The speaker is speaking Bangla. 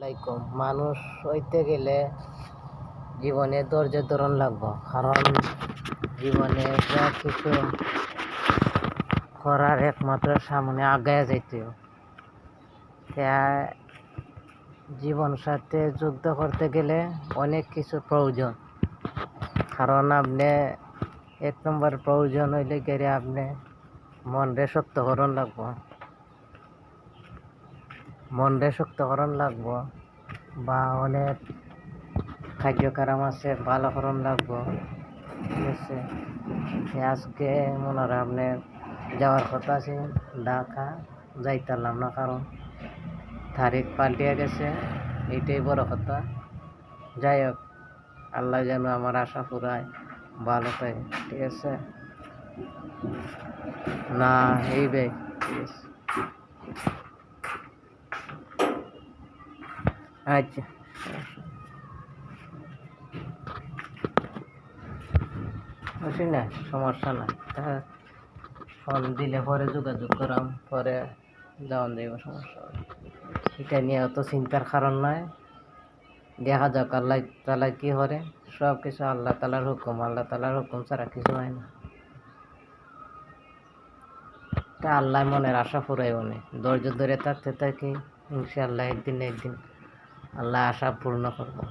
লাইকুম মানুষ হইতে গেলে জীবনে ধৈর্য ধরন লাগবো, কারণ জীবনে যা কিছু করার একমাত্র সামনে আগায় যাইতে জীবন সাথে যুদ্ধ করতে গেলে অনেক কিছু প্রয়োজন। কারণ আপনি এক নম্বর প্রয়োজন হইলে গেলে আপনি মনরে শক্তকরণ লাগবো বা অনেক কার্যক্রম আছে ভালো করণ লাগবো। ঠিক আছে, আজকে মনে হয় আপনি যাওয়ার কথা আছে ঢাকা, যাইতারলাম না কারণ তারিখ পাল্টিয়ে গেছে, এইটাই বড় কথা। যাই হোক, আল্লাহ যেন আমার আশা পুরায়, ভালো থাকে। ঠিক আছে না এই বে, ঠিক আছে আচ্ছা বুঝি না, সমস্যা নাই। ফোন দিলে পরে যোগাযোগ করাম, পরে যাওয়ান যাইব, সমস্যা হবে। এটা নিয়ে অত চিন্তার কারণ নয়, দেখা যাক আল্লাহ তালা কি করে। সব কিছু আল্লাহ তালার হুকুম, আল্লাহ তালার হুকুম ছাড়া কিছু হয় না। তা আল্লাহ মনের আশা ফুরাই মনে ধৈর্য ধরে থাকতে থাকি, ইনশাআল্লাহ একদিন আল্লাহ আশা পূর্ণ করবো।